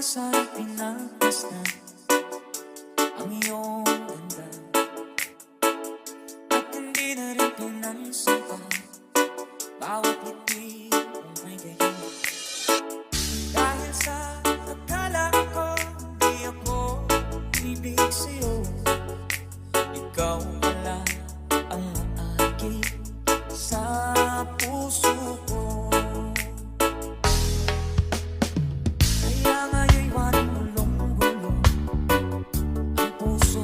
sa'y pinagmasdan ang iyong ganda, at hindi na rin pinansin pa bawat ngiti mong may gayon. Dahil sa akala ko di ako ibig sa'yo, ikaw pala ang aagip sa puso ko. Kaya nga'y waring gulong-gulong ang puso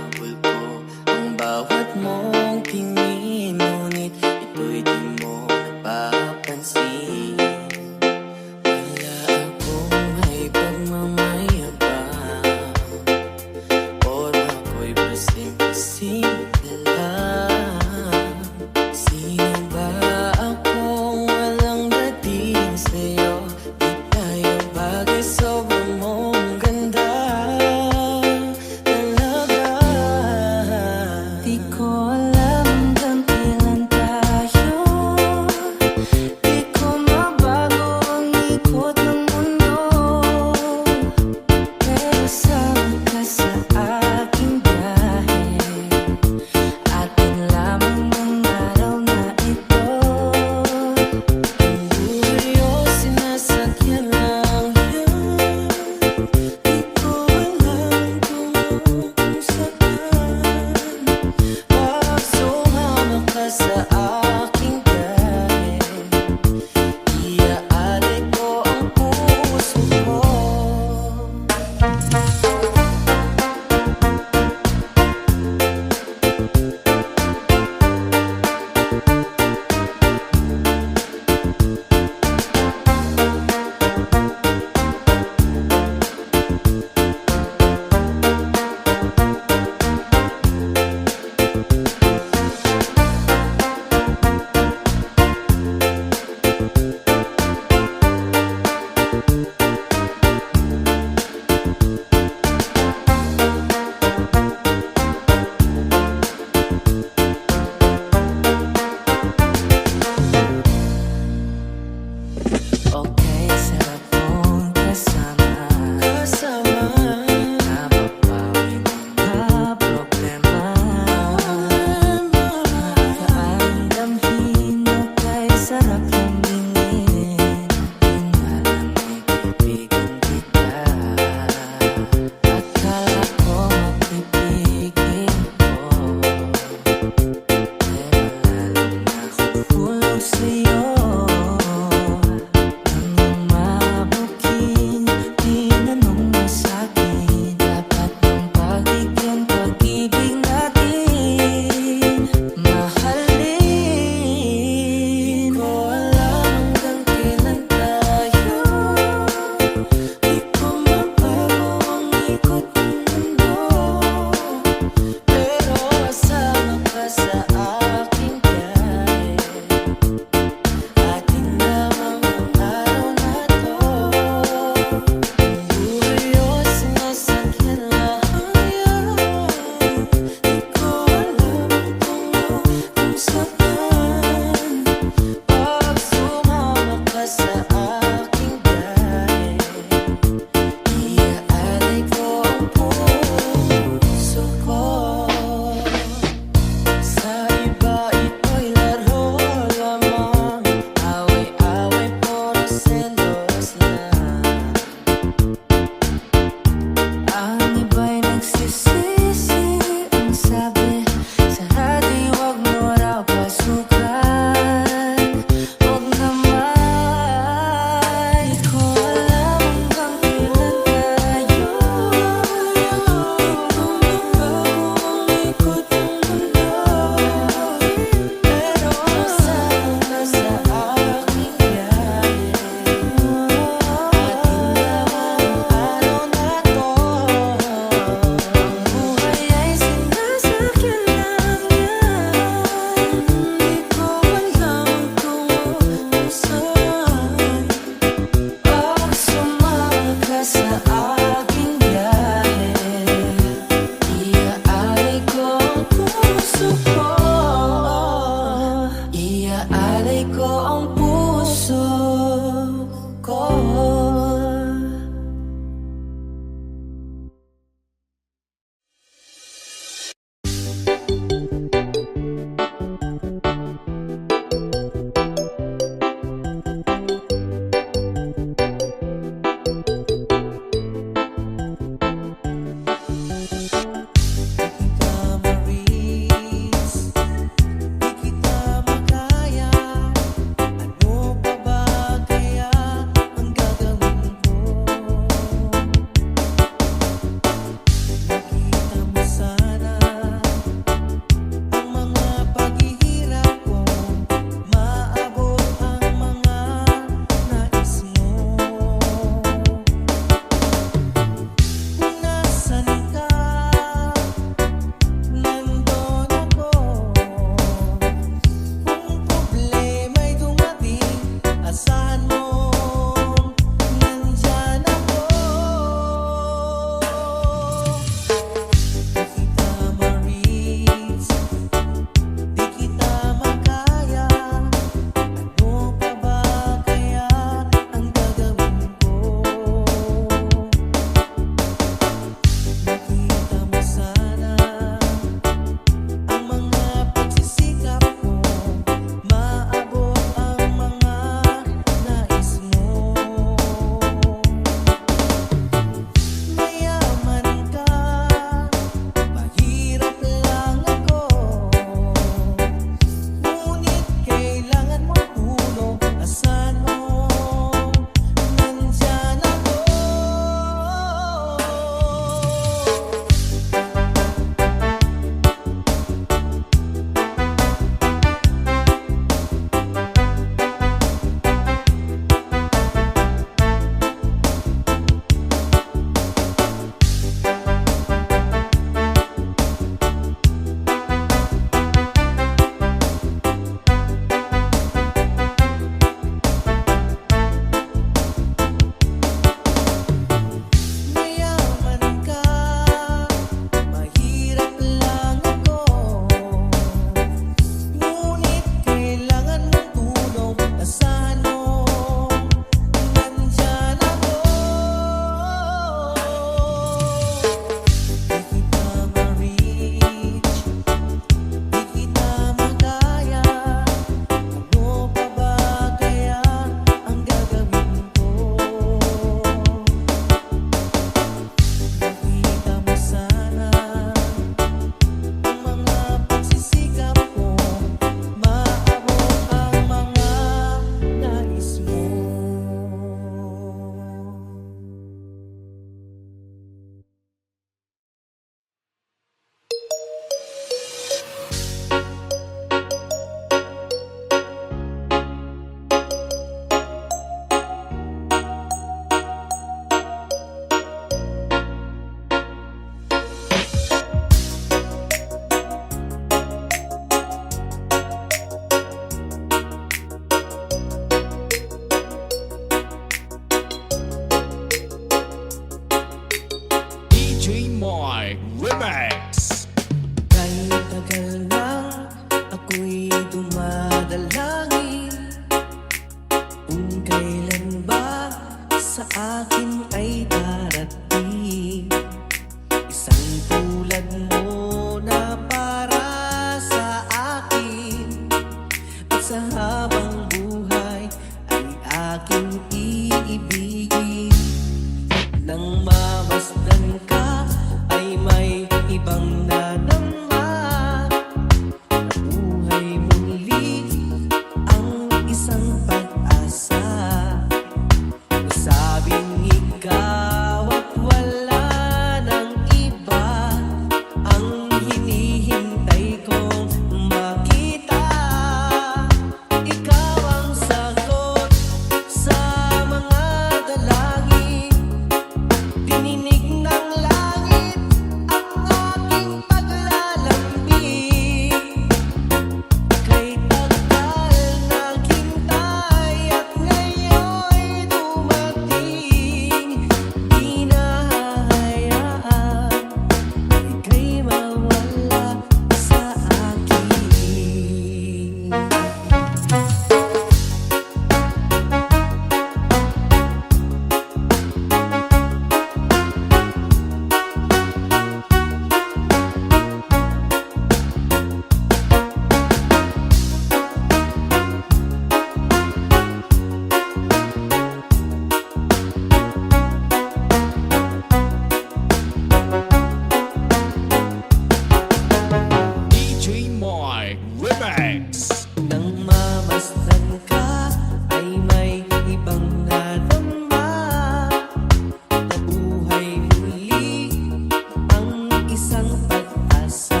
isang pag-asa.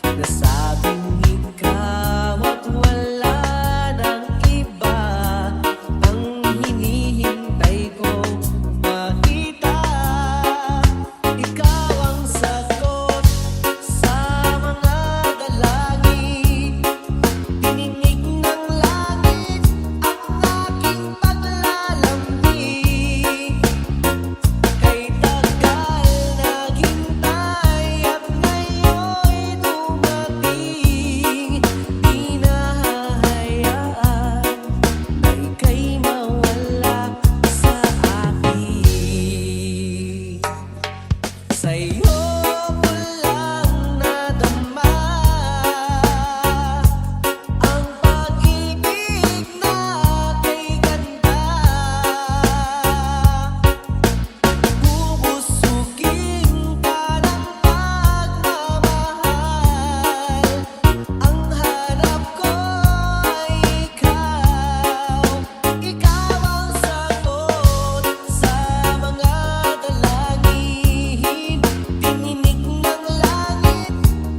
Nasabing ikaw at wala ng iba ang hinihintay kong makita. Ikaw ang sagot sa mga dalangin. Tininig ng langit ang aking paglalambing. Kay tagal naghintay at ngayon'y dumating. Di nahahayaan na ika'y mawala sa akin. Sa'yo ko lang nadama ang pag-ibig na kay ganda. Bubusugin ka ng pagmamahal. Ang hanap ko ay ikaw. Ikaw ang sagot sa mga dalangin. Tininig ng langit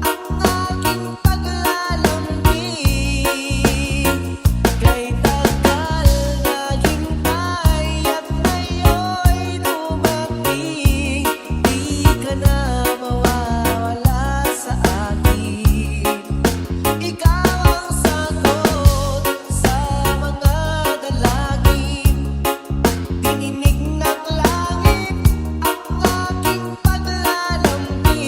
ang aking paglalambing. Kay tagal naghintay at ngayon'y dumating. Di ka na mawawala sa akin. Ikaw ang sagot sa mga dalangin. Tininig ng langit ang aking paglalambing.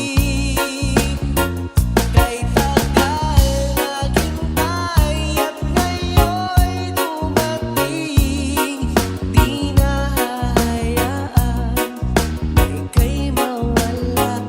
Kay tagal naghintay at ngayon'y dumating. Di nahahayaan na ika'y mawala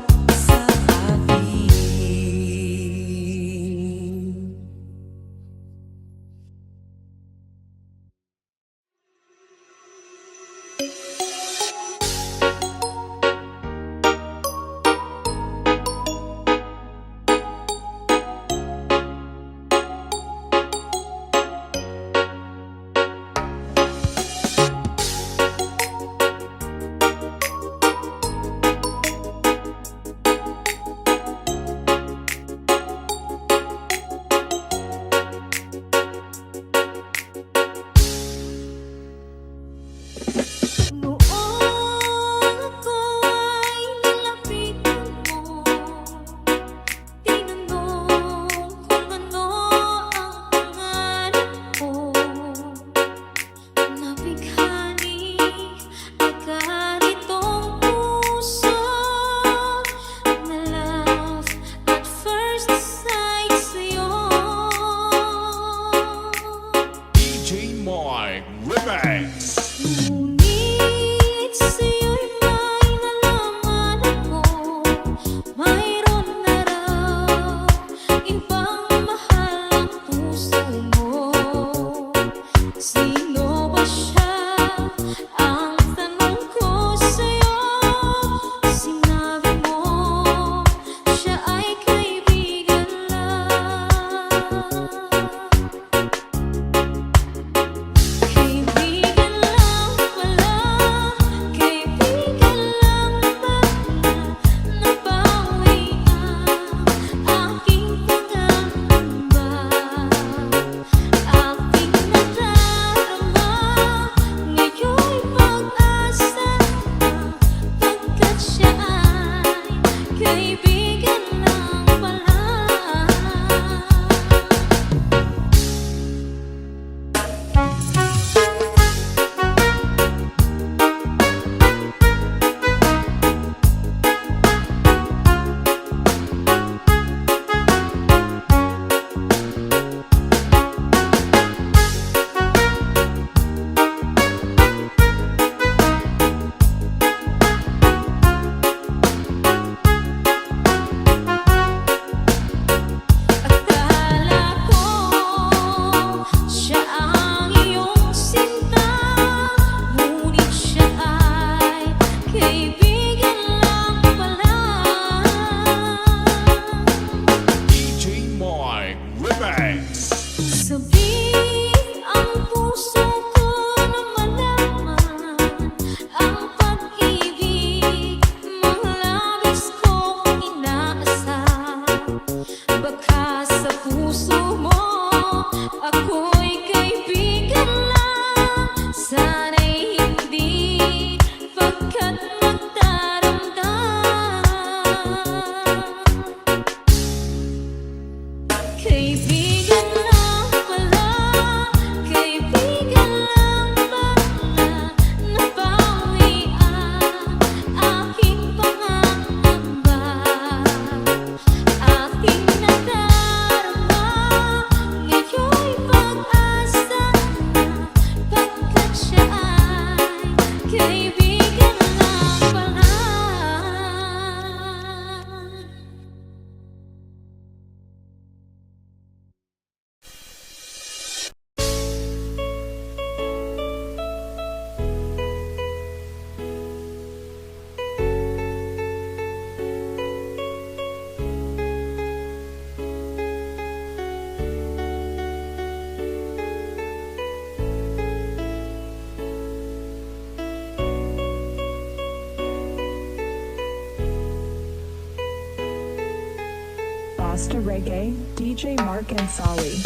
Rasta Reggae, DJ Mark and Solly.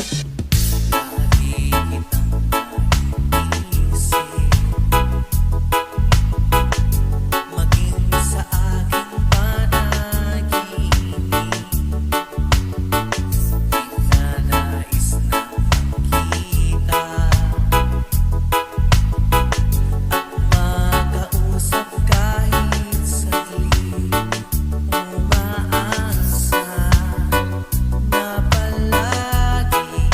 Lagi kitang naiisip, maging sa aking panaginip. Ninanais na makita at makausap kahit saglit. Umaasa na palagi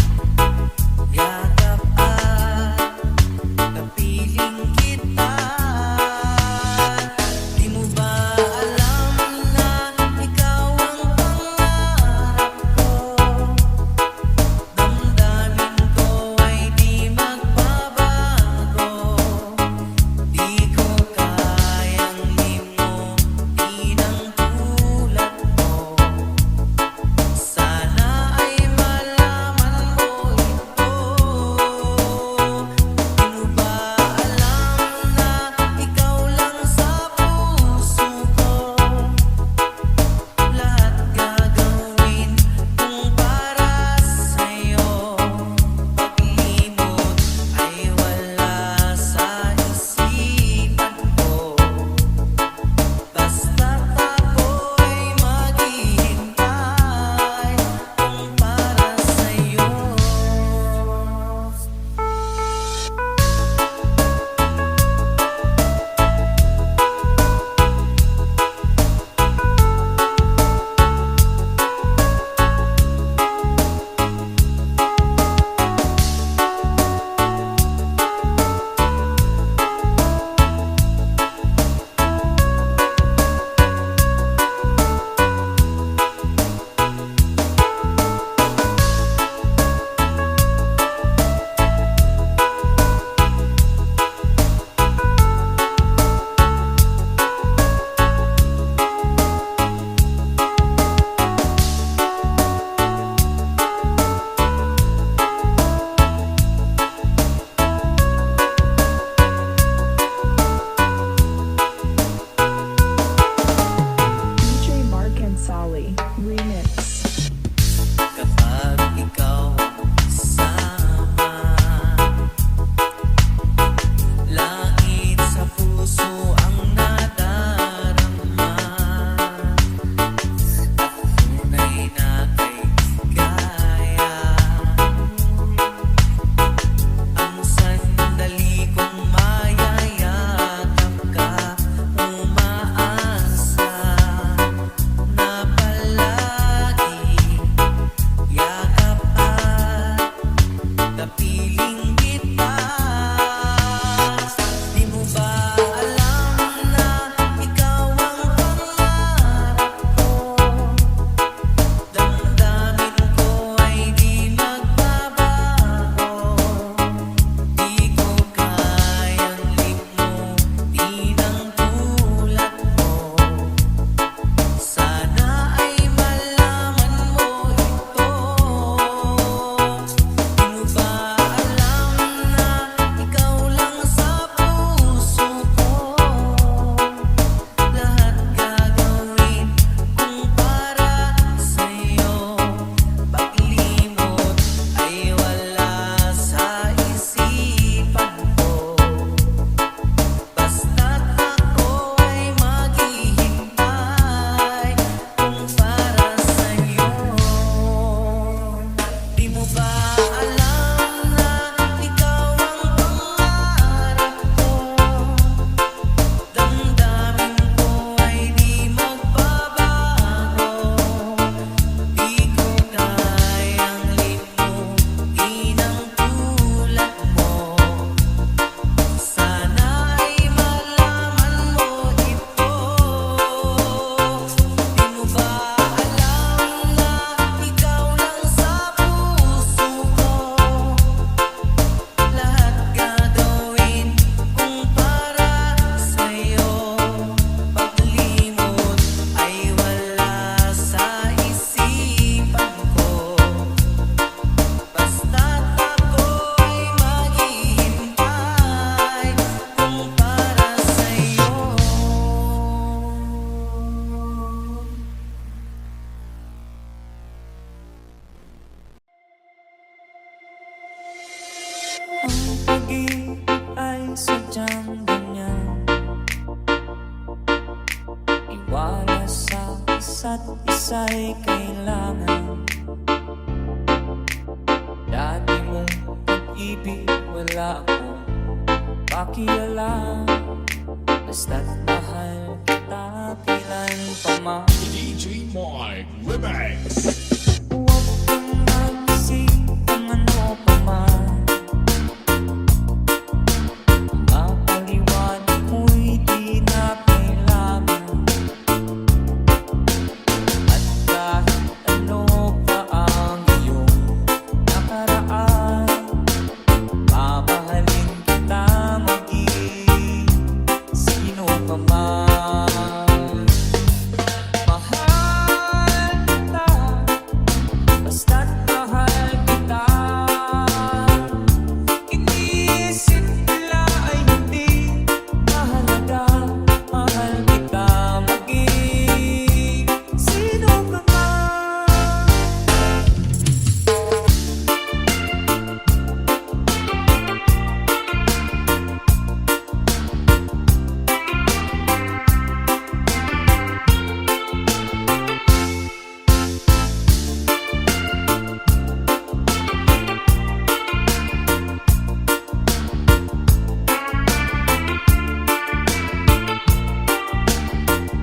sadyang ganyan. Iwala sa isa't isa'y kailangan. Dati mong pag-ibig wala akong pakialam. Basta't mahal kita kailan pa man. DJ Mike Remix. Huwag kang mag-isip kung ano pa man. Mapaliwanag mo'y di na kailangan. At kahit ano pa ang iyong nakaraan, mamahalin kita maging sino pa man. Mahal kita, basta't mahal kita. Iniisip nila ay hindi mahalaga. Mahal kita maging sino ka man.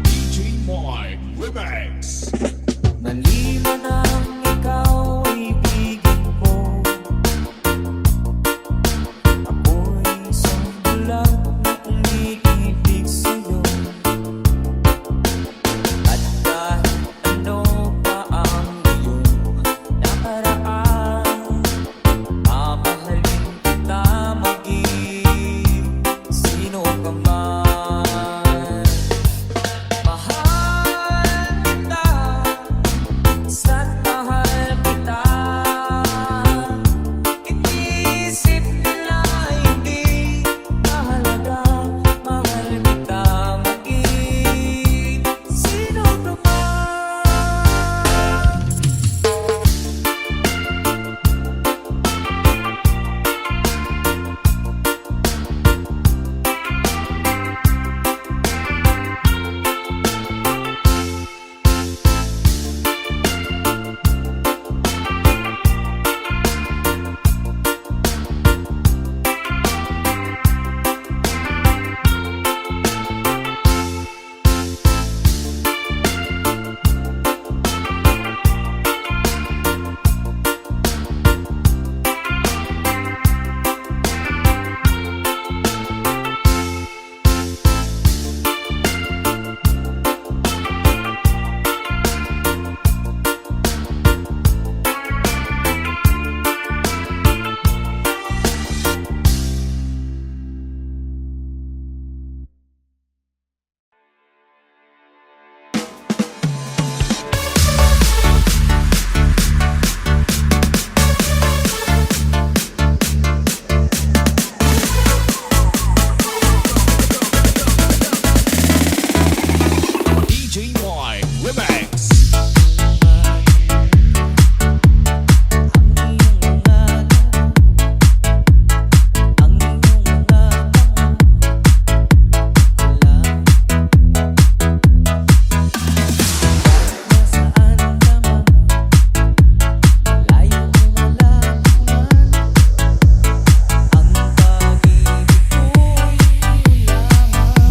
DJ Mike Remix. Maliban ang ikaw ay ibigin ko. Ako'y isang bulag na umiibig sa'yo. At kahit ano pa ang iyong nakaraan, mamahalin kita maging sino ka man. Mahal kita, basta't mahal kita. Iniisip nila hindi mahalaga. Mahal kita maging sino ka man. DJ Mike Remix. Ang iyong mga nasaan ka man, malayo o malapit man, ang pag-ibig ko'y lamang.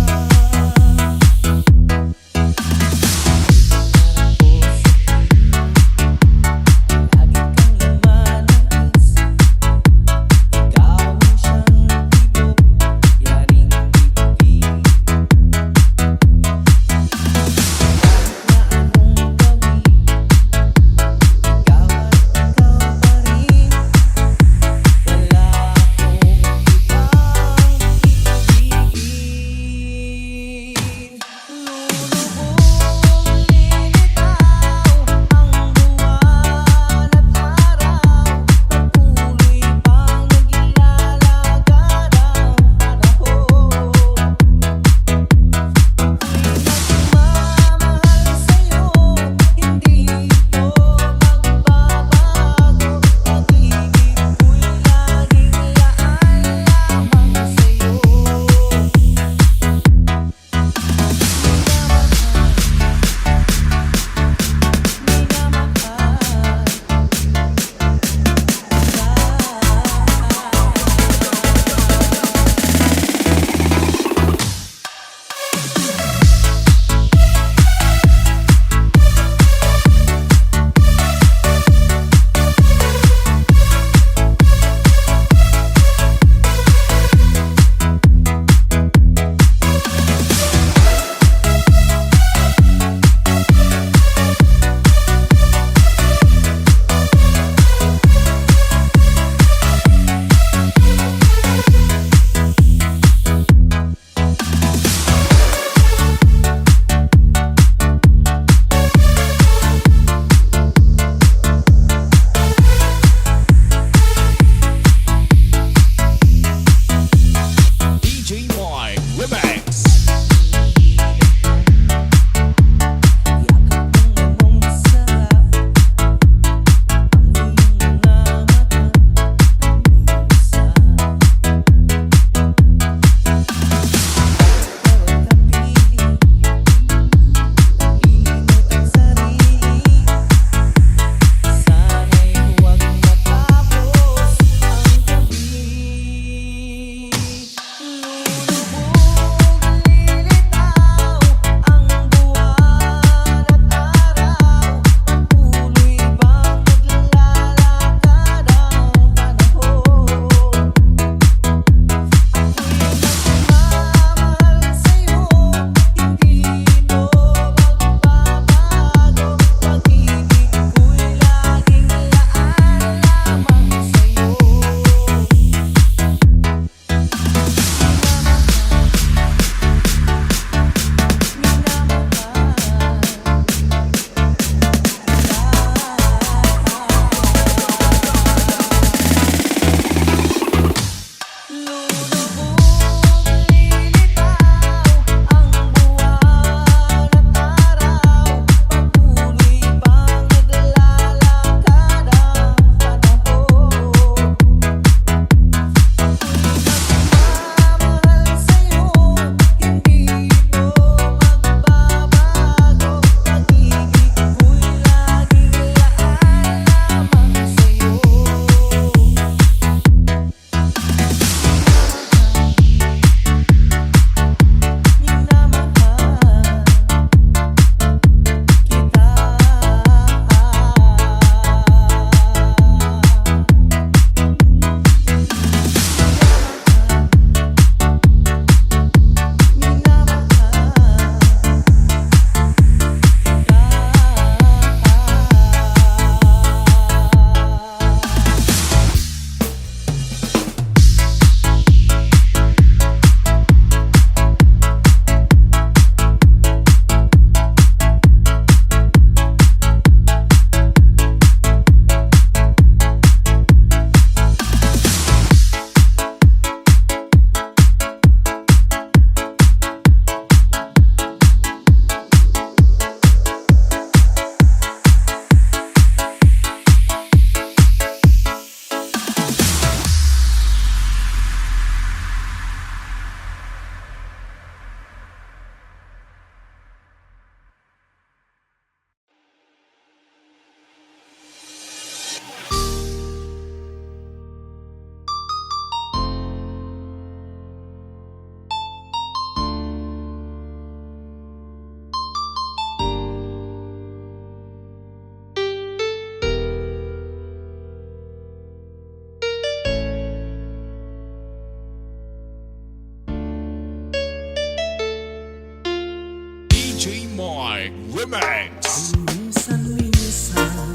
Remix. Minsan-minsan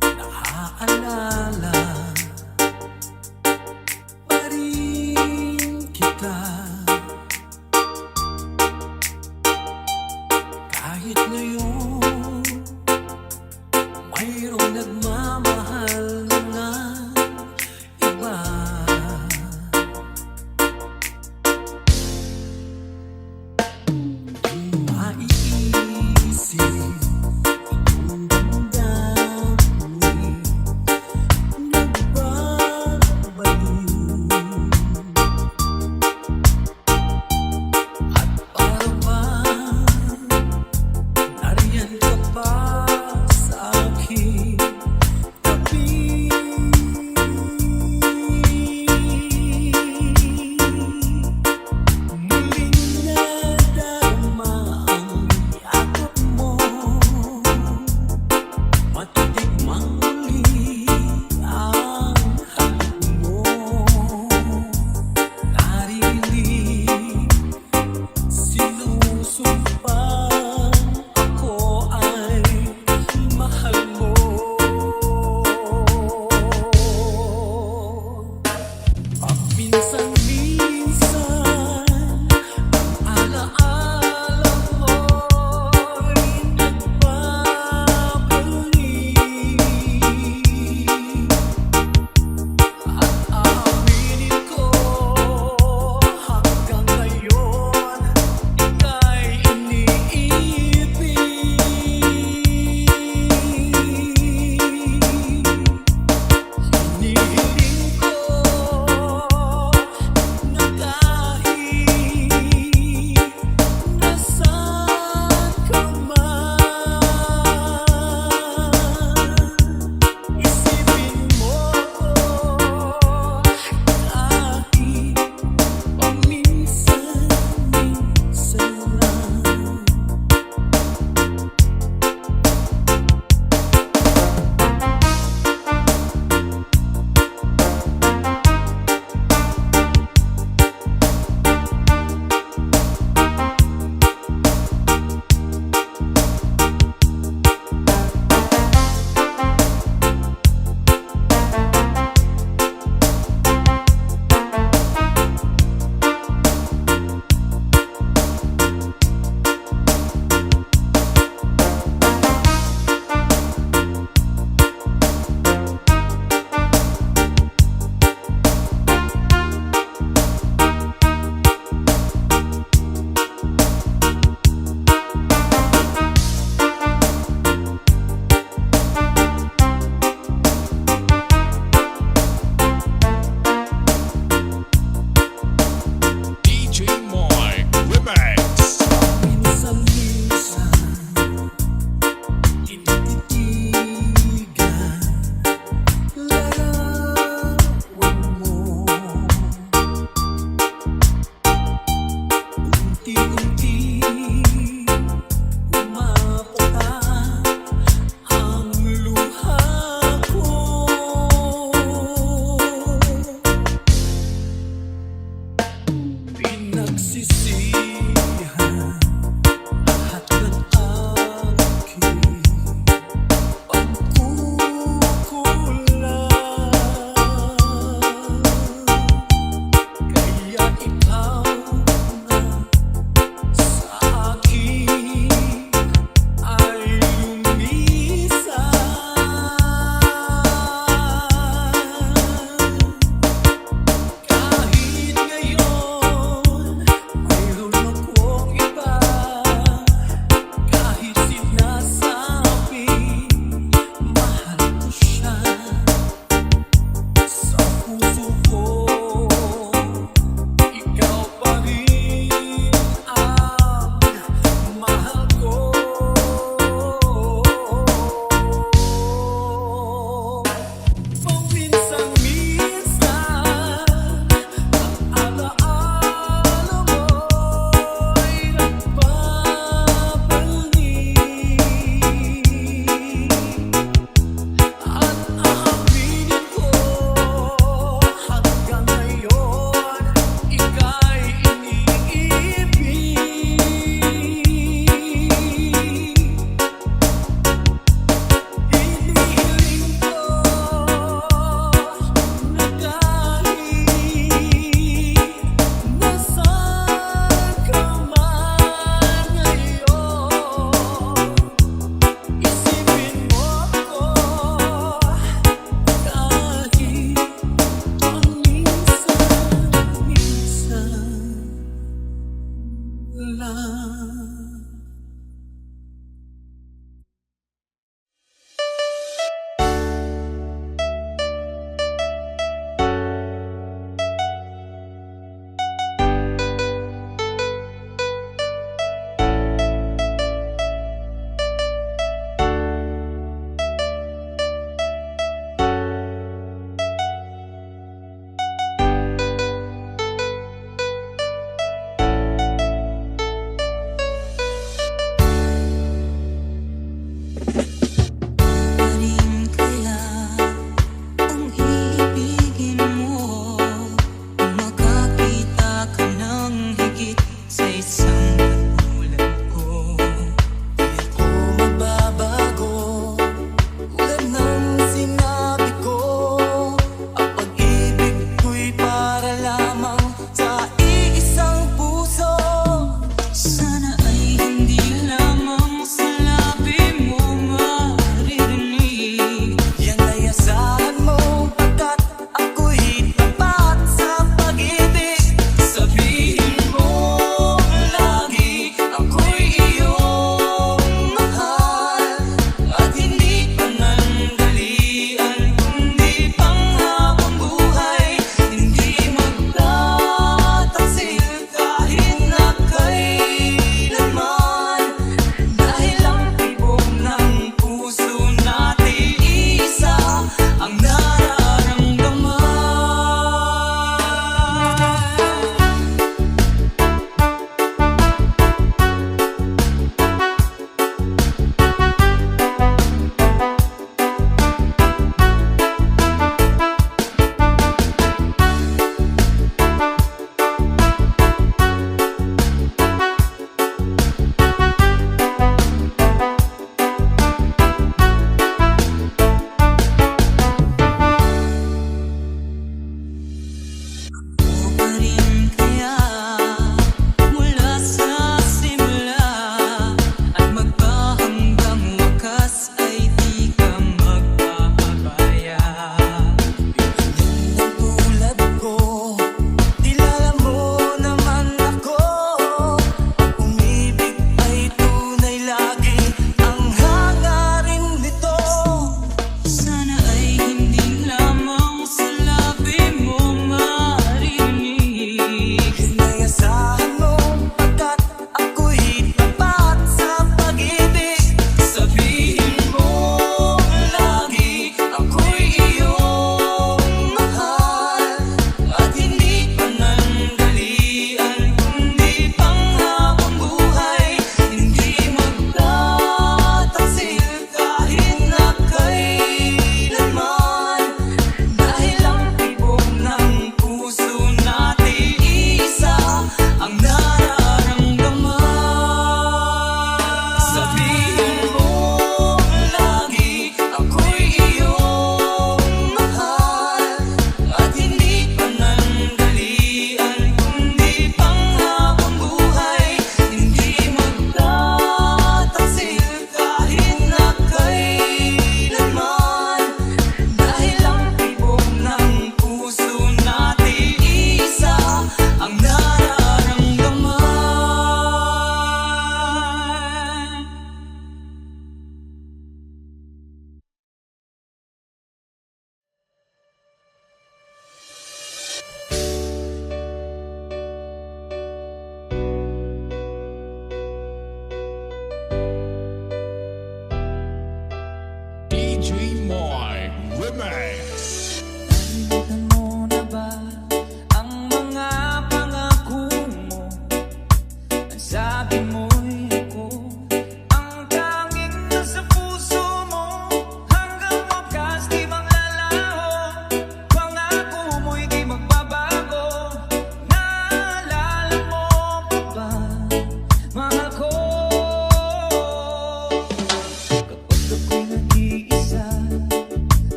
naaalala pa rin kita. Kahit ngayon mayroong nagmamahal na iba. Maiisip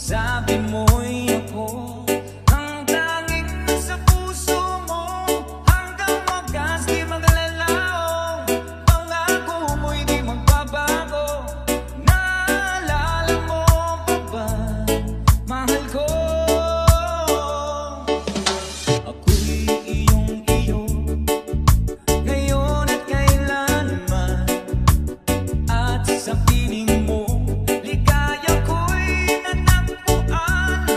Sabi mo'y ako ang tanging sa puso mo. Hanggang wagas di maglalaong, pangako mo'y di magbabago. Naalala mo pa ba, mahal ko? Ako'y iyong-iyo, ngayon at kailanman. At sa piling mo, ligaya ko'y natagpuan.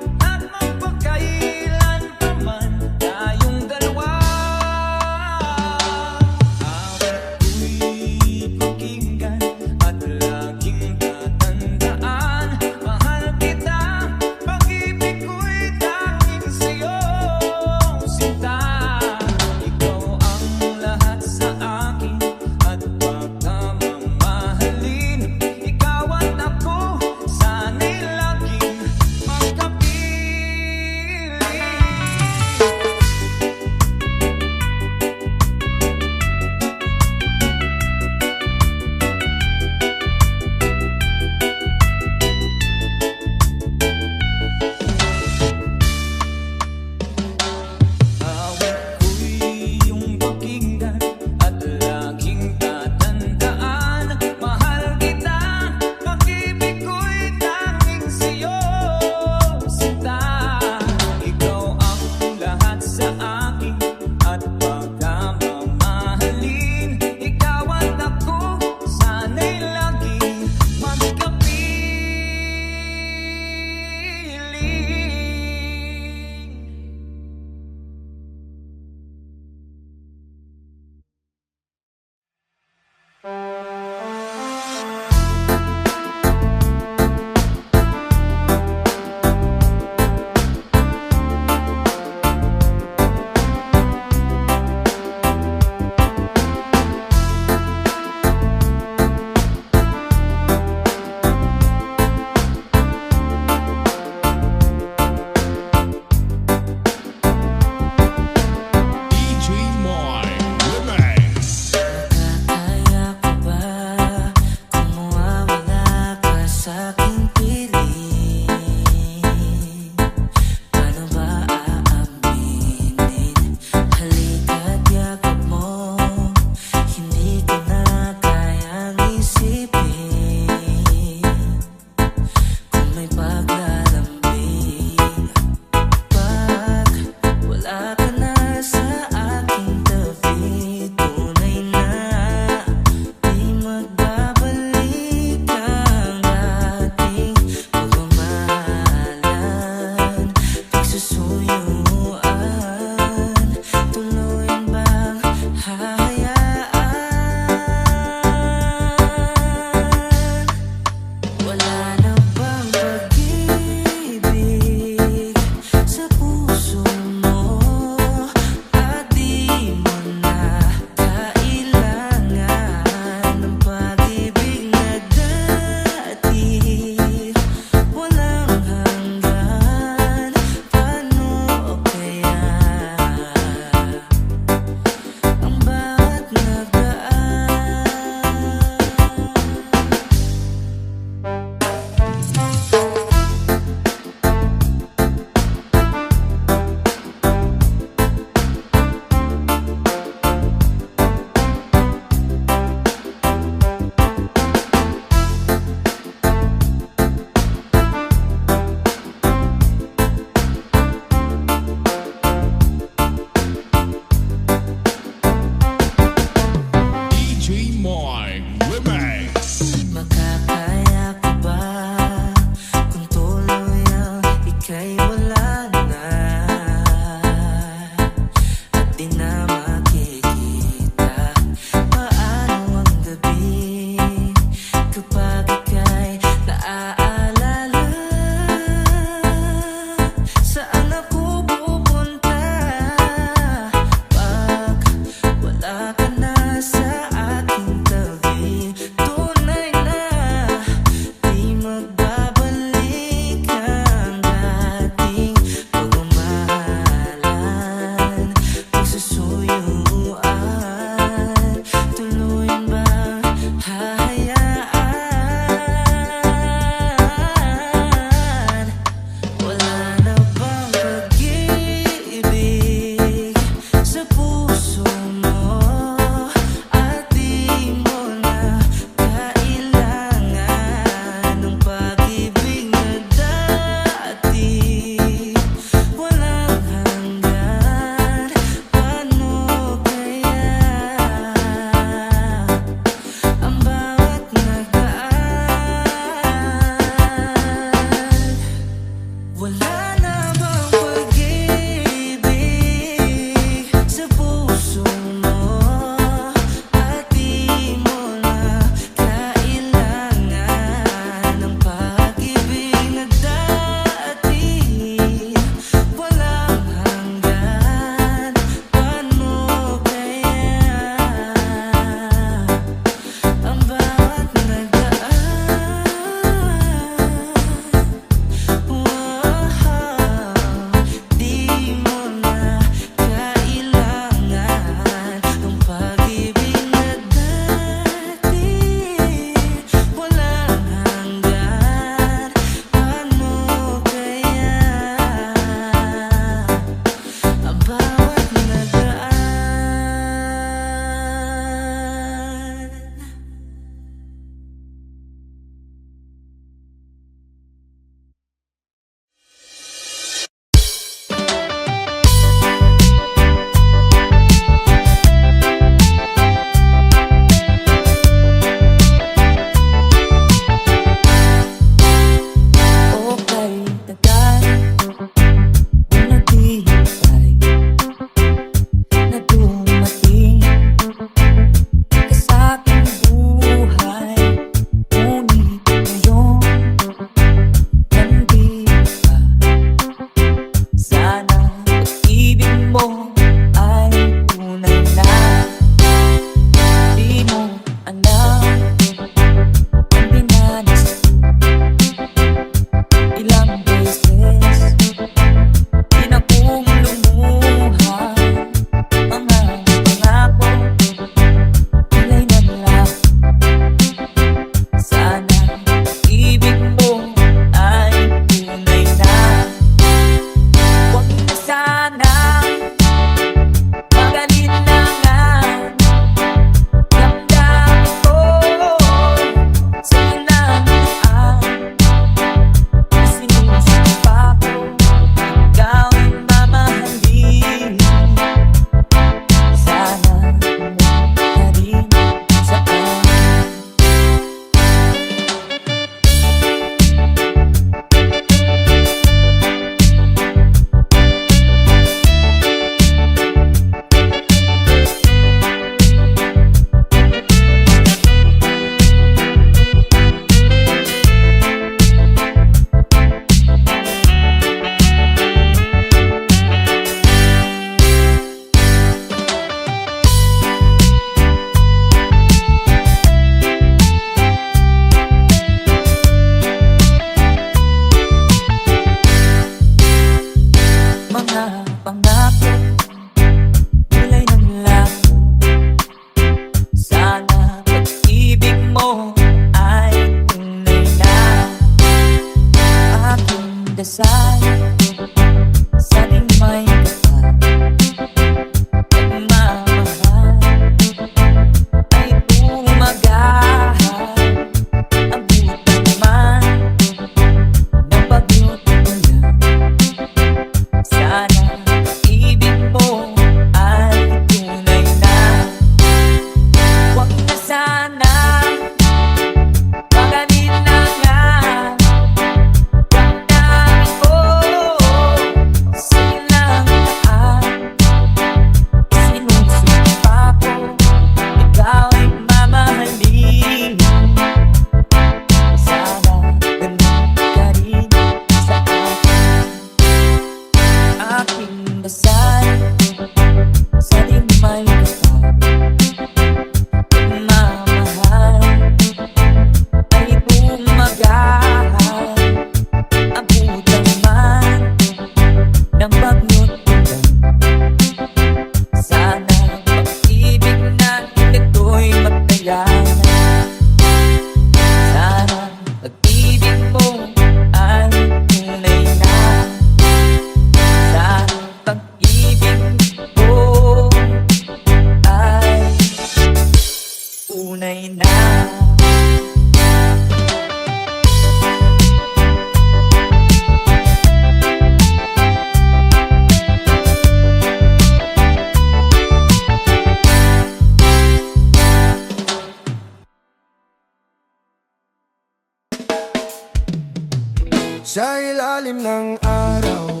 Sa ilalim ng araw,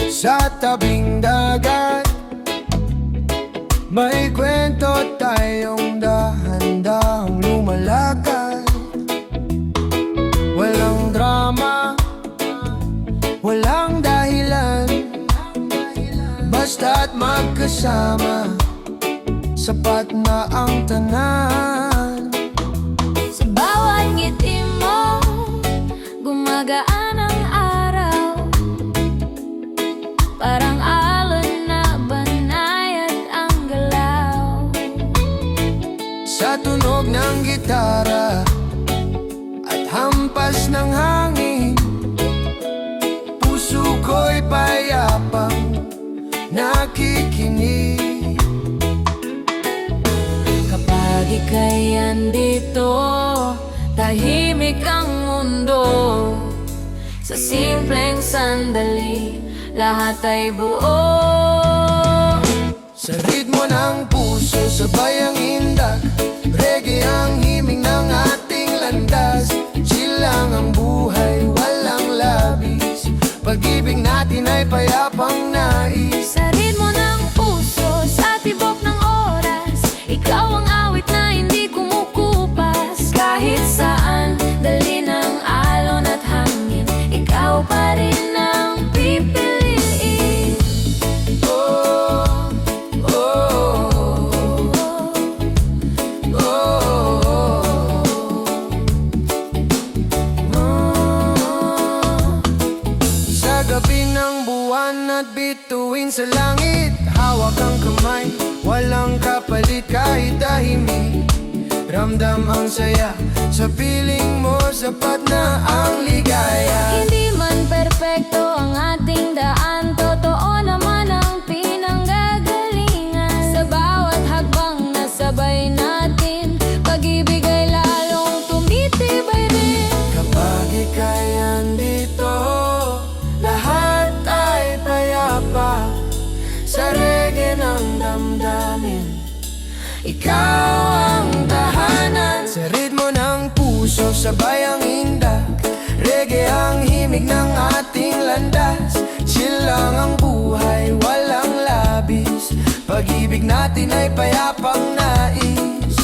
sa tabing dagat, may kwento tayong dahan-dahang lumalakad. Walang drama, walang dahilan, basta't magkasama, sapat na ang tanan. Sa bawat ngiti mo, gumagaan ang araw. Parang alon na banayad ang galaw. Sa tunog ng gitara at hampas ng hangin, puso ko'y payapang nakikinig. Kapag ika'y andito, tahimik ang mundo. Sa simpleng sandali, lahat ay buo. Sa ritmo ng puso, sabay ang indak, reggae ang himig ng ating landas. Chill lang ang buhay, walang labis, pag-ibig natin ay payapang nais. Sa ritmo ng puso, sa tibok ng oras, ikaw ang awit na hindi kumukupas. Kahit saan, dali ng alon at hangin, ikaw pa rin ang pipiliin. Oh, oh, oh, oh. Sa gabi ng buwan at bituin sa langit, hawak ang kamay, walang kapalit kahit tahimik. Ramdam ang saya, sa piling mo sapat na ang ligaya. Hindi man perpekto ang ating daan, totoo naman ang pinanggagalingan. Sa bawat hakbang na sabay natin, pag-ibig ay lalong tumitibay rin. Kapag ika'y andito, lahat ay payapa. Sa reggae ng damdamin, ikaw ang tahanan. Sa ritmo ng puso, sabay ang indak, reggae ang himig ng ating landas. Chill lang ang buhay, walang labis, pag-ibig natin ay payapang nais.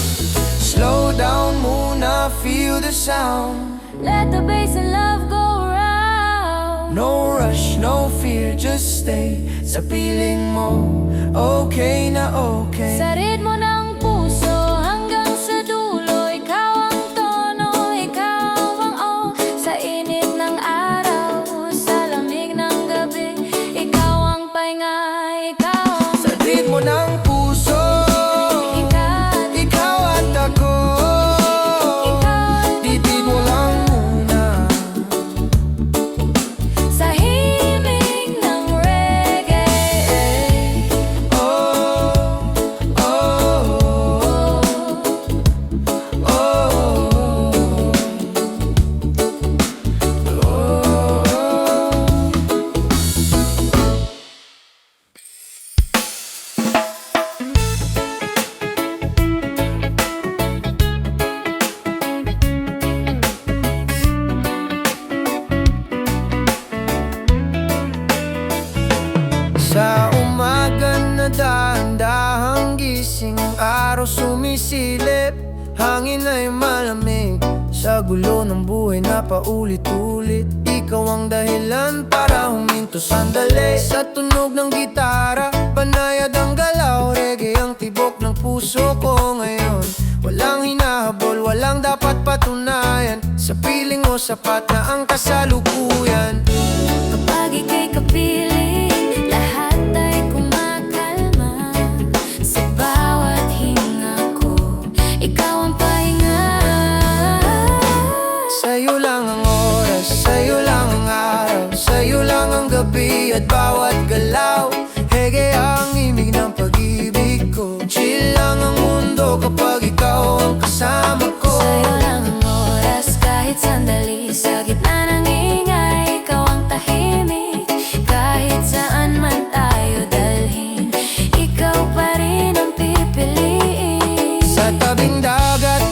Slow down muna, feel the sound. Let the bass and love go round. No rush, no fear, just stay sa piling mo, okay na okay. Sa ritmo ng puso hanggang sa dulo, ikaw ang tono, ikaw ang sa init ng araw, sa lamig ng gabi, ikaw ang pahinga, ikaw ang Sa ritmo ng puso, ikaw at ako, titid mo lang muna. sa himig ng reggae. Oh, oh, oh, oh, Sa umaga na dahan-dahang gising, araw sumisilip, hangin ay malamig. Sa gulo ng buhay na paulit-ulit, ikaw ang dahilan para huminto sandali. Sa tunog ng gitara, banayad ang galaw, reggae ang tibok ng puso ko ngayon. Walang hinahabol, walang dapat patunayan, sa piling mo sapat na ang kasalukuyan. Kapag ika'y kapiling, lahat ay kumakalma. Sa bawat hinga ko, ikaw ang pahinga. Sa'yo lang ang oras, sa'yo lang ang araw, sa'yo lang ang gabi at bawat galaw. Reggae ang imig ng pag-ibig ko, chill lang ang mundo kapag ikaw ang kasama ko. Sa'yo lang ang oras, kahit sandali, sa gitna ng ingay, ikaw ang tahimik. Kahit saan man tayo dalhin, ikaw pa rin ang pipiliin. Sa tabing dagat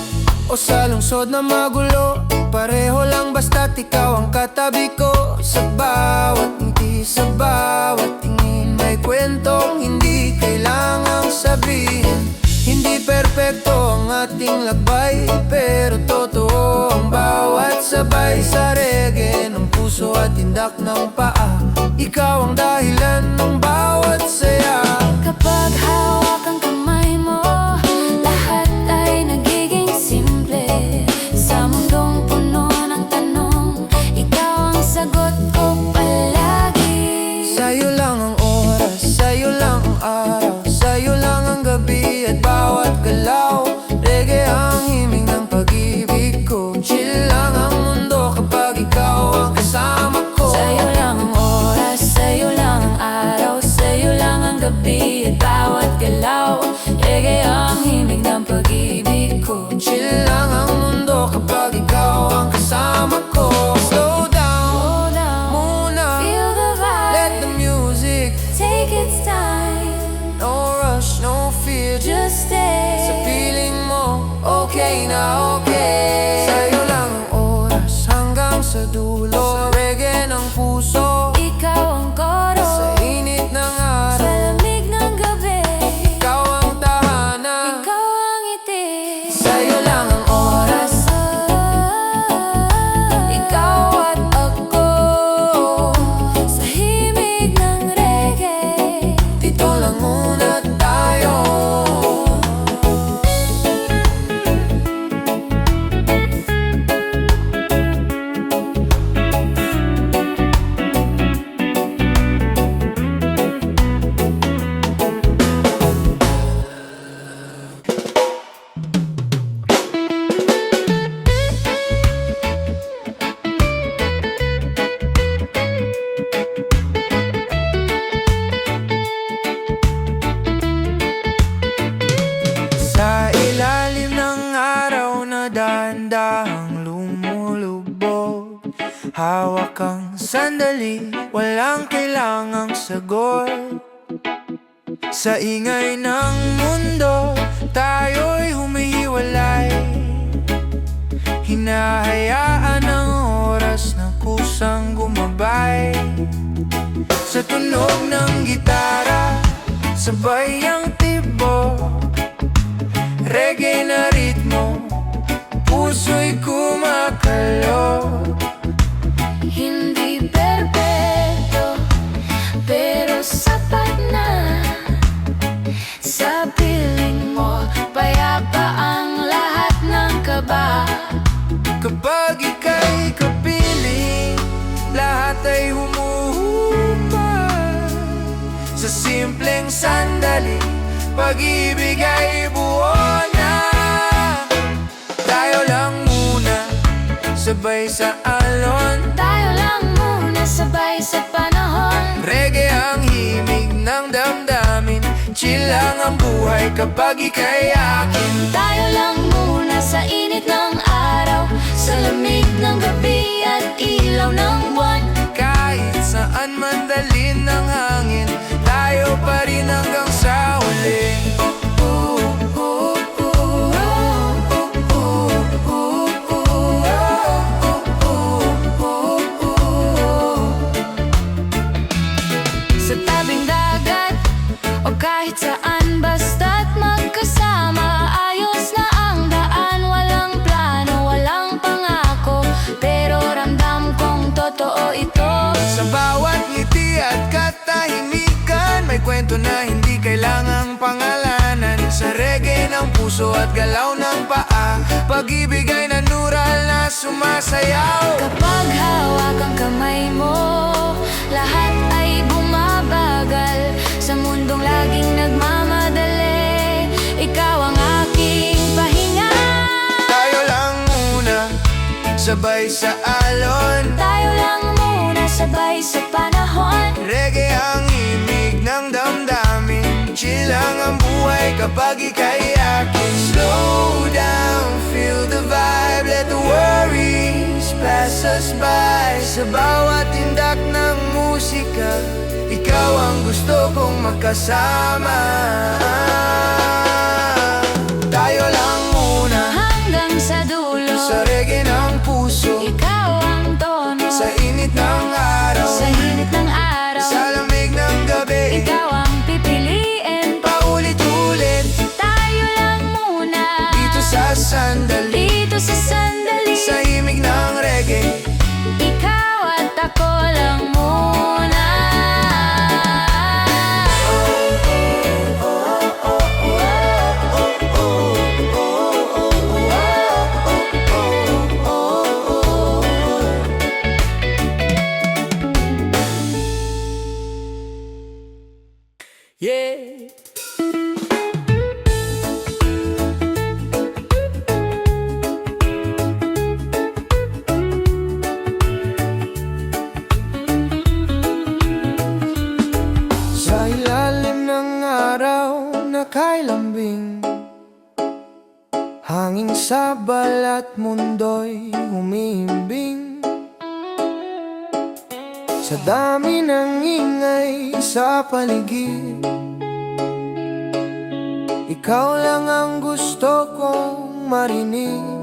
o sa lungsod na magulo, pareho lang basta't ikaw ang katabi ko. Sa bawat ngiti, sa bawat tingin, may kwentong hindi kailangang sabihin. Hindi perpekto ang ating lakbay, pero totoo ang bawat sabay. Sa reggae ng puso at tindak ng paa, ikaw ang dahilan ng bawat saya. Kapag hawak ang kamay mo, lahat ay nagiging simple. Sa mundong puno ng tanong, ikaw ang sagot ko palagi. Sa'yo lang ang oras, sa'yo lang ang araw, sa'yo lang ang gabi at bawat galaw. Reggae ang himig ng pag-ibig ko, chill lang ang mundo kapag ikaw ang kasama ko. Sa'yo lang ang oras, sa'yo lang ang araw, sa'yo lang ang gabi at bawat galaw. Reggae ang himig ng pag-ibig ko. Chill lang ang mundo kapag ikaw ang kasama ko. Slow down, Slow down, muna, feel the let the vibe, music. take its time, No rush, no fear, just stay. sa feeling mo, okay na okay. Sa'yo lang ang oras hanggang sa dulo. Reggae ng puso, Ikaw ang koro, sa init ng sa araw, lamig ng gabi. ikaw ang tahanan. Ikaw ang ngiti. Sa'yo lang ang oras, Ikaw at ako, sa himig ng reggae. dito lang muna tayo. Sa ilalim ng araw na dahan-dahang lumulubog, hawak kang sandali, walang kailangang sagot. Sa ingay ng mundo, tayo'y humihiwalay. Hinahayaan ang oras na kusang gumabay. Sa tunog ng gitara, sabay ang tibok, reggae na ritmo, puso'y kumakalog. Hindi perpekto, pero sapat na. Sa piling mo, payapa ang lahat ng kaba. Kapag ika'y kapiling, lahat ay humuhupa. Sa simpleng sandali, pag-ibig ay buo na. Tayo lang muna, sabay sa alon. Tayo lang muna, sabay sa panahon. Reggae ang himig ng damdamin, chill lang ang buhay kapag ika'y akin. Tayo lang muna sa init ng araw, sa lamig ng gabi at ilaw ng buwan. Kahit saan man dalhin ng hangin, tayo pa rin hanggang sa huli. Sa tabing dagat o kahit saan, basta't magkasama, ayos na ang daan. Walang plano, walang pangako, pero ramdam kong totoo ito. Sa bawat ngiti at katahimikan, may kwento na hindi kailangang pangalanan. Sa reggae ng puso at galaw ng paa, pag-ibig ay natural na sumasayaw. Kapag hawak ang kamay mo, lahat ay bumabagal. Sa mundong laging nagmamadali, ikaw ang aking pahinga. Tayo lang muna, sabay sa alon. Tayo lang muna, sabay sa panahon. Reggae ang himig ng damdamin, chill lang ang buhay kapag ika'y akin. Slow down, feel the vibe, let the worries pass us by. Sa bawat tindak ng musika, ikaw ang gusto kong makasama. Tayo lang muna, Hanggang sa dulo, sa reggae ng puso Hangin sa balat mundo'y humihimbing sa dami ng ingay sa paligid. Ikaw lang ang gusto kong marinig.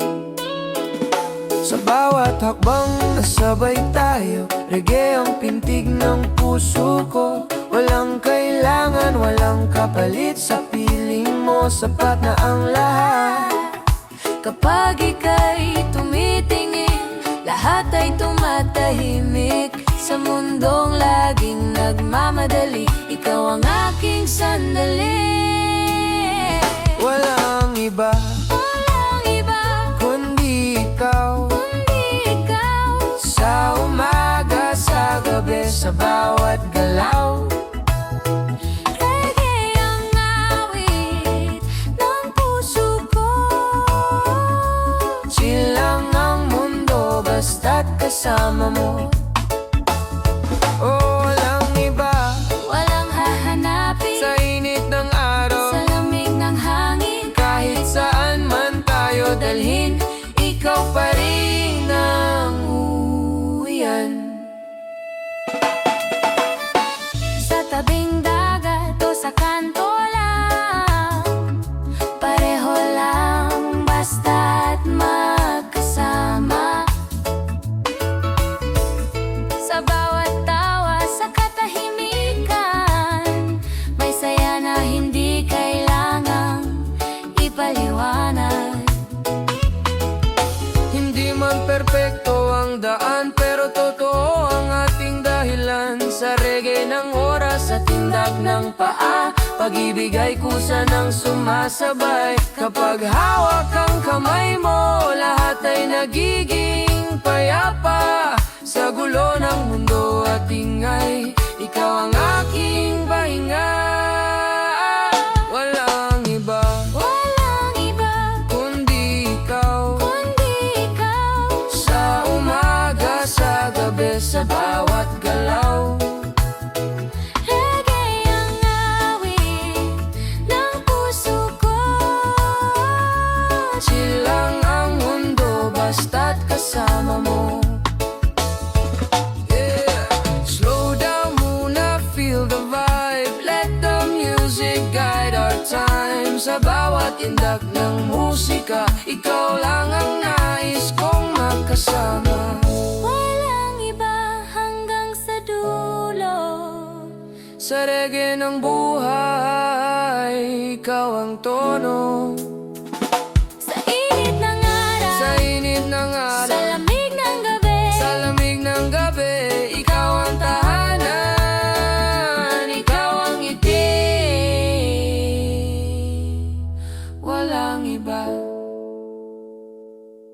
Sa bawat hakbang nasabay tayo, reggae ang pintig ng puso ko. Walang kailangan, walang kapalit, sa piling mo sapat na ang lahat. Kapag ika'y tumitingin, lahat ay tumatahimik. Sa mundong laging nagmamadali, ikaw ang aking sandali. Walang iba, Walang iba, kundi ikaw. kundi ikaw. Sa umaga, sa gabi, sa bawat galaw. Reggae ang awit ng puso ko. Chill lang ang mundo basta't kasama mo. Oh, walang iba, Walang hahanapin sa init ng araw. sa lamig ng hangin. Kahit saan man tayo dalhin, ikaw pa rin ang uwian. Sa tabing dagat o sa kanto lang, pareho lang basta't magkasama. Sa bawat tawa, sa katahimikan, may saya na hindi kailangang ipaliwanag. Hindi man perpekto ang daan, pero totoo ang ating dahilan. Sa reggae ng oras, sa tindak ng paa, pag-ibig ay kusa ng sumasabay. Kapag hawak ang kamay mo, lahat ay nagiging payapa. Sa gulo ng mundo at ingay, ikaw ang aking pahinga. Walang iba, Walang iba, kundi ikaw. kundi ikaw. Sa umaga, sa gabi, sa bawat galaw. Reggae ang awit ng puso ko. Chill lang ang mundo basta't kasama mo. Yeah. Slow down muna, feel the vibe. Let the music guide our time. Sa bawat indak ng musika, ikaw lang ang nais kong magkasama. Walang iba hanggang sa dulo. Sa reggae ng buhay, ikaw ang tono. Sa init ng araw, Sa init ng sa araw, lamig ng gabi. sa lamig ng gabi, ikaw ang tahanan, ikaw ang ngiti. Walang iba,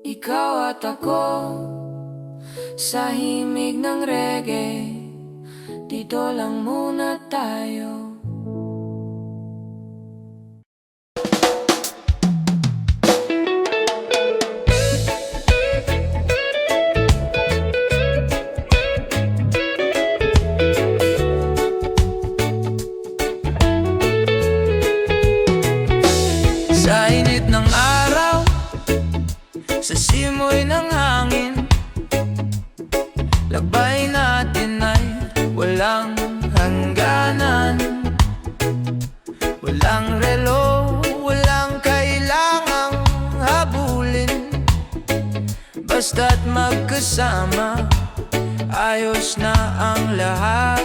ikaw at ako. Sa himig ng reggae, dito lang muna tayo. Sa init ng araw, sa simoy ng hangin, lakbay natin ay walang hangganan. Walang relo, walang kailangang habulin. Basta't magkasama, ayos na ang lahat.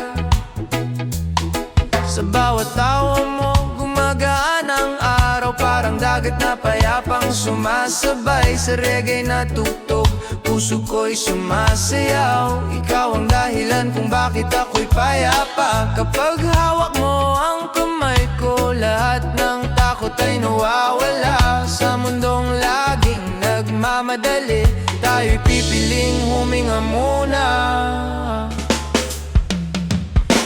Sa bawat tawa mo, gumagaan ang araw. Parang dagat na payapang sumasabay. Sa reggae na tugtog, puso ko'y sumasayaw. Ikaw ang dahilan kung bakit ako'y payapa. Kapag hawak mo ang kamay ko, lahat ng takot ay nawawala. Sa mundong laging nagmamadali, tayo'y pipiling huminga muna.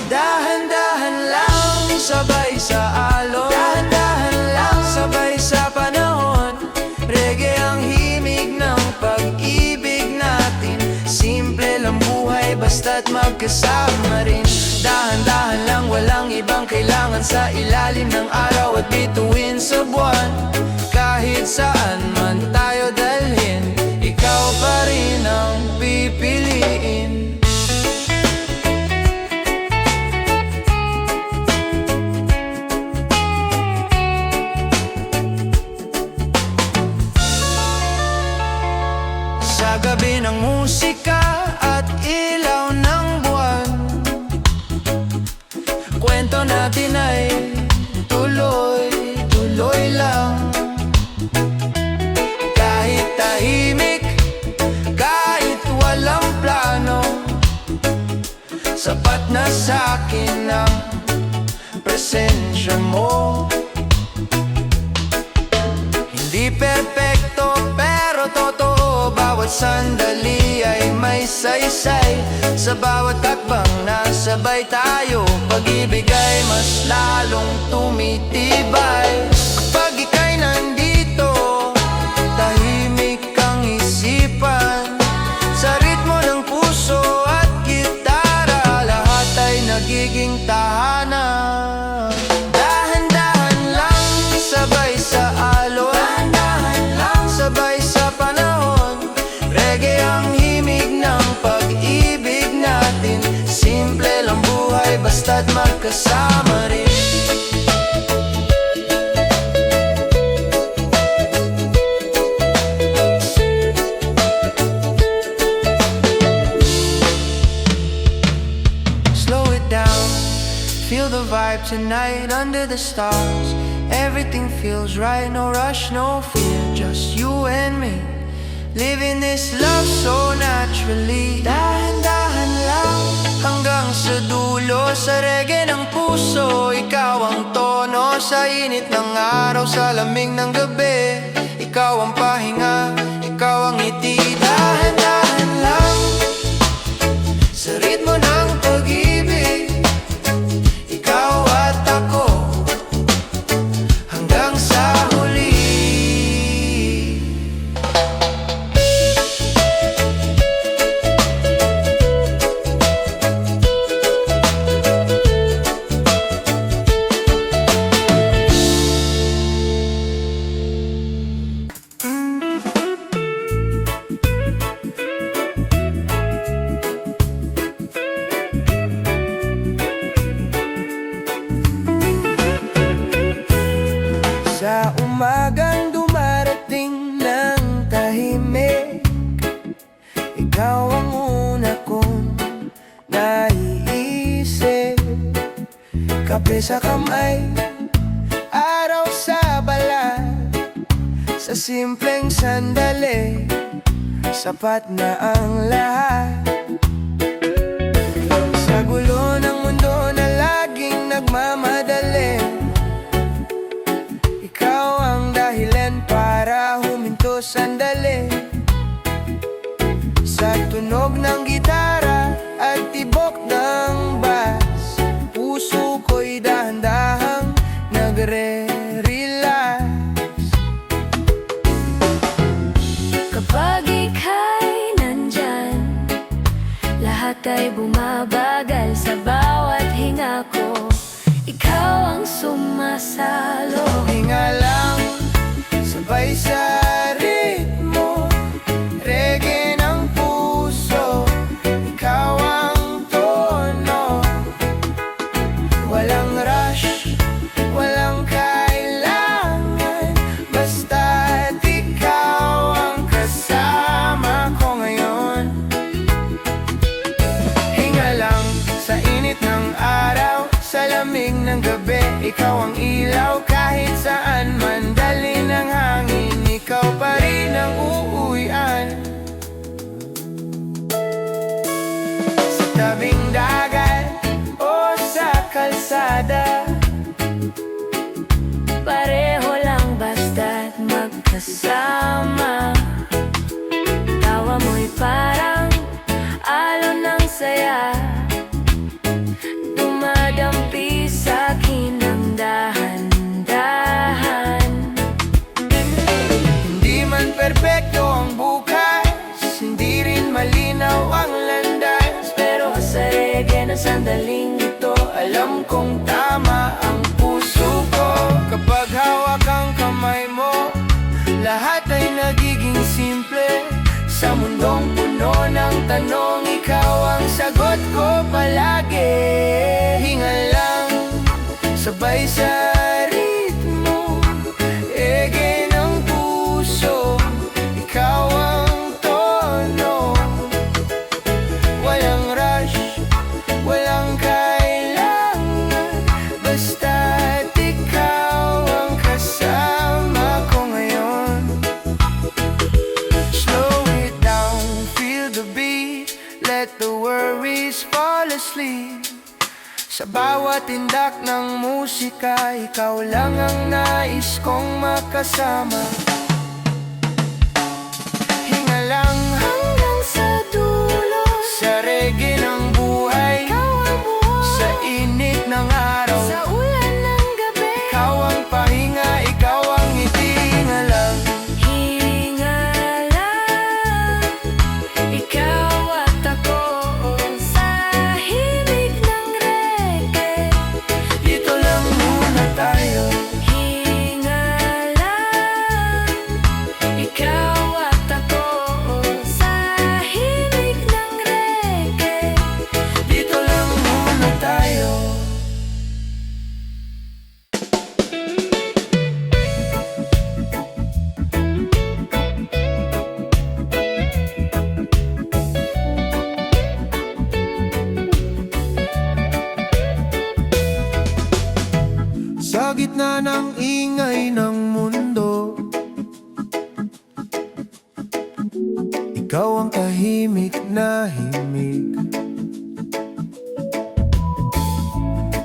Dahan-dahan lang, sabay sa alon. Dahan-dahan lang, sabay sa panahon. Reggae ang himig ng pag-ibig natin. Simple lang buhay, basta't magkasama rin. Dahan-dahan lang, walang ibang kailangan. Sa ilalim ng araw at bituin sa buwan, kahit saan gabi ng musika at ilaw ng buwan, kwento natin ay tuloy-tuloy lang. Kahit tahimik, kahit walang plano, sapat na sa'kin ang presensya mo. Hindi perpekto pero totoo, bawat sandali ay may saysay. Sa bawat takbang nasabay tayo, pag-ibig ay mas lalong tumitibay. Kapag ika'y nandito, tahimik ang isipan. Sa ritmo ng puso at gitara, lahat ay nagiging tahanan. Dahan-dahan lang, sabay sa alon, dahan-dahan lang, sabay sa panahon. Reggae ang himig ng pag-ibig natin. Simple lang buhay basta't magkasama rin. Slow it down, feel the vibe tonight under the stars. Everything feels right, no rush, no fear, just you and me, living this love so naturally. Dahan-dahan lang, hanggang sa dulo. Sa reggae ng puso, ikaw ang tono. Sa init ng araw, sa lamig ng gabi, ikaw ang pahinga, ikaw ang ngiti. Dahan-dahan lang, sa ritmo ng pag-ibig, ikaw at ako, hanggang sa huli. Sa umagang dumarating ng tahimik, ikaw ang una kong naiisip. Kape sa kamay, araw sa balat, sa simpleng sandali, sapat na ang lahat. Sa gulo ng mundo na laging nagmamadali, ikaw ang dahilan para huminto sandali. Sa tunog ng gitara at tibok ng bass, puso ko'y dahan-dahang nagre-relax. Kapag ika'y nandyan, lahat ay bumabagal. Sa bawat hinga ko, ikaw ang sumasalo. Hinga lang, sabay sa ritmo, reggae ng puso, ikaw ang tono. Walang rush, walang kailangan, basta't ikaw ang kasama ko ngayon. Hinga lang, sa init ng araw, sa lamig ng gabi, ikaw ang ilaw. Kahit saan man dali ng hangin, ikaw pa rin ang uuwian. Sa tabing dagat o sa kalsada, Pareho lang basta't magkasama. Tawa mo'y parang alon ng saya, dumadampi sa'kin ng dahan-dahan. hindi man perpekto ang bukas, hindi rin malinaw ang landas, Pero sa reggae na sandaling ito, alam kong tama ang puso ko. Kapag hawak ang kamay mo, lahat ay nagiging simple. Sa mundong puno ng tanong, ikaw ang sagot ko palagi. Hinga lang, sabay sa ritmo, reggae ng puso, ikaw ang tono. Sa bawat tindak ng musika, ikaw lang ang nais kong makasama. Hinga lang hanggang sa dulo, sa reggae ng buhay, Ikaw ang buhay sa init ng araw, sa ulan ng gabi. ikaw ang pahinga, ikaw ang ngiti. Hinga lang, Hinga lang, ikaw at ako sa himig ng reggae. dito lang muna tayo. Hinga lang, ikaw at ako sa himig ng reggae. Dito lang muna tayo. Sa gitna ng ingay ng mundo, ikaw ang tahimik na himig.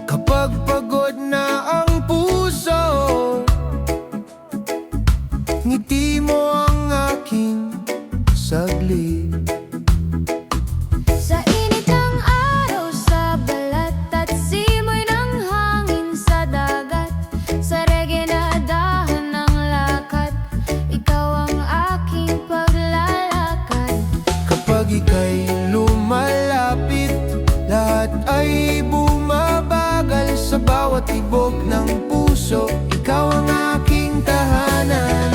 Kapag pagod na ang puso, ngiti mo ang aking saglit. Sa init ng araw, sa balat at simoy ng hangin sa dagat, sa reggae na dahan ng lakad, ikaw ang aking paglalakad. Kapag ika'y lumalapit, lahat ay bumabagal. Sa bawat tibok ng puso, ikaw ang aking tahanan.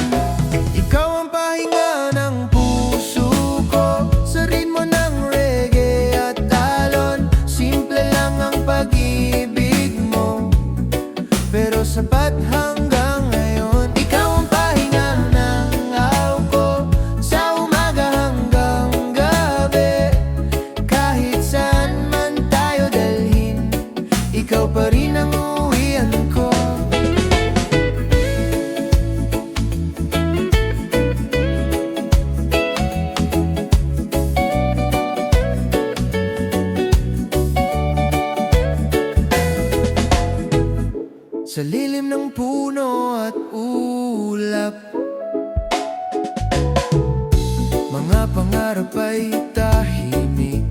Ikaw ang pahinga ng puso ko, sa ritmo ng reggae at alon. Simple lang ang pag-ibig mo, pero sapat hanggang ngayon. Ikaw ang pahinga ng araw ko, sa umaga hanggang gabi. Kahit saan man tayo dalhin, ikaw pa rin ang uwian ko. Sa lilim ng puno at ulap, mga pangarap ay tahimik.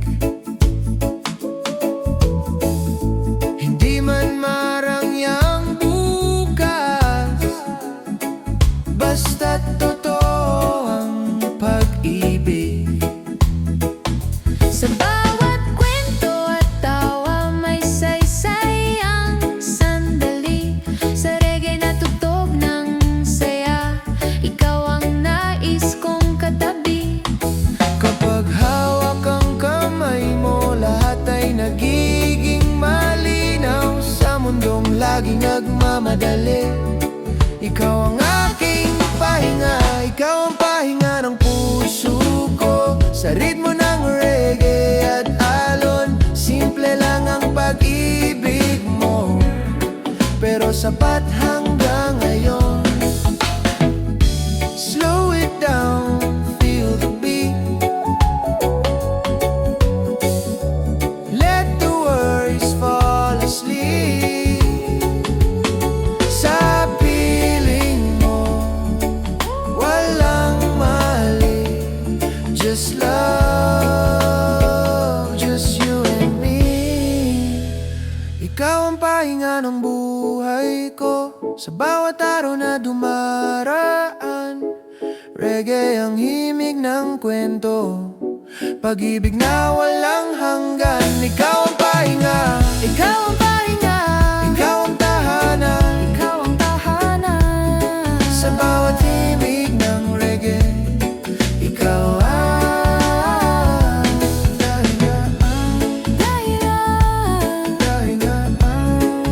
Hindi man marangyang bukas, basta't totoo ang pag-ibig. Sa bawat kwento at tawa, may saysay ang sandali. Sa reggae na tugtog ng saya, ikaw ang nais kong katabi. Kapag hawak ang kamay mo, lahat ay nagiging malinaw. Sa mundong laging nagmamadali, ikaw ang aking pahinga. Ikaw ang pahinga ng puso ko, sa ritmo ng reggae at alon. Simple lang ang pag-ibig mo, pero sapat hanggang ngayon. Slow it down, feel the beat. Let the worries fall asleep. Sa piling mo, walang mali. Just love, just you and me. Ikaw ang pahinga ng buhay ko, sa bawat araw na dumaraan. Reggae ang himig ng kwento, pag-ibig na walang hanggan. Ikaw ang pahinga, ikaw ang pahinga, ikaw ang tahanan, Ikaw ang tahanan sa bawat himig ng reggae. Ikaw ang dahilan, dahilan, dahilan,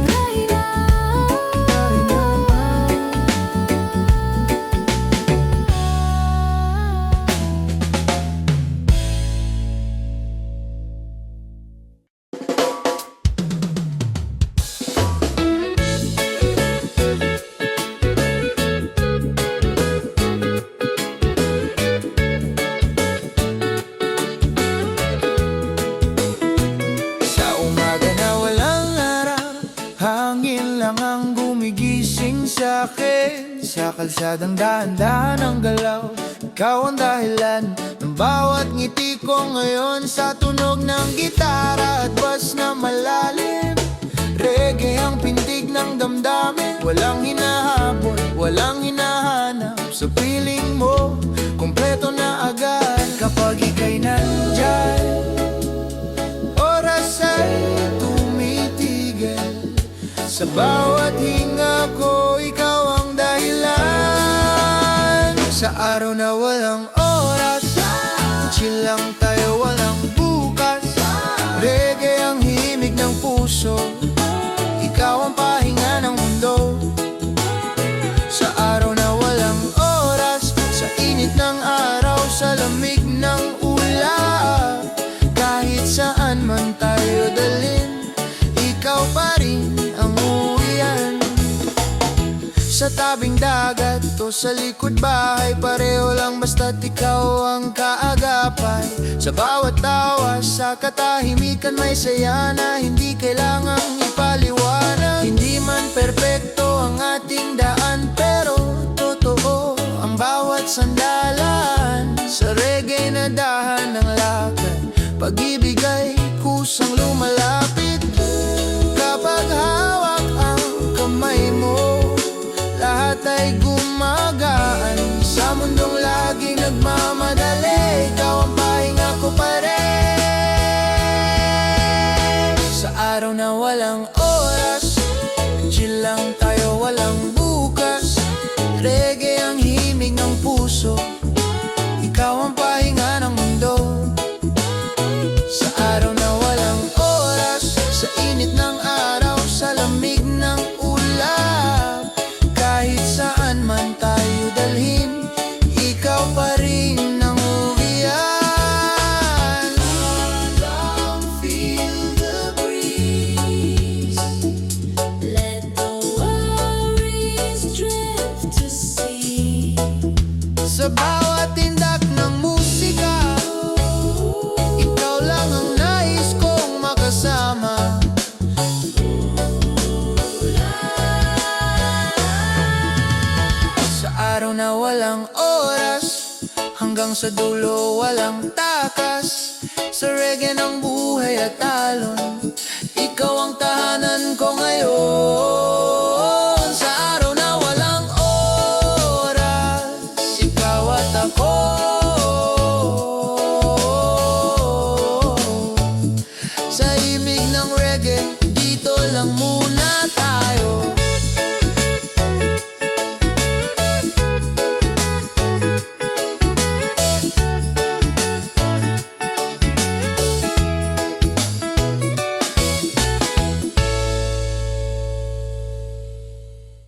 dahilan. kalsadang dahan-dahan ang galaw. Ikaw ang dahilan ng bawat ngiti ko ngayon. Sa tunog ng gitara at bass na malalim, reggae ang pintig ng damdamin. Walang hinahabol, walang hinahanap. Sa piling mo, kumpleto na agad. Kapag ika'y nandyan, oras ay tumitigil. Sa bawat hinga ko, ikaw ang dahilan. Sa araw na walang oras, chill lang tayo, walang bukas. Reggae ang himig ng puso, ikaw ang pahinga ng mundo. Sa araw na walang oras, sa init ng araw, sa lamig ng ulap, kahit saan man tayo dalhin, ikaw pa rin ang uwian. Sa tabing dagat o sa likod bahay, pareho lang basta't ikaw ang kaagapay. Sa bawat tawa, sa katahimikan may saya na hindi kailangang ipaliwanag. Hindi man perpekto ang ating daan, pero totoo ang bawat sandalan. Sa reggae na dahan ng lakad, pag-ibig ay kusang lumalapit. Kapag hawak ang kamay mo, lahat ay gumagaan. Sa mundong laging nagmamadali, ikaw ang pahinga ko pa rin. Sa araw na walang oras, chill lang tayo, walang bukas. Reggae ang himig ng puso, ikaw ang pahinga ng mundo. Sa araw na walang oras, sa init ng araw, sa lamig ng ulap, kahit saan man tayo dalhin, ikaw pa rin ang uwian. Feel the breeze, Let the worries drift to sea. sa bawat tindak ng musika, ikaw lang ang nais kong makasama. Sa araw na walang oras, hanggang sa dulo walang takas. Sa reggae ng buhay at talon, ikaw ang tahanan ko ngayon. Sa araw na walang oras, ikaw at ako. Sa himig ng reggae, dito lang muna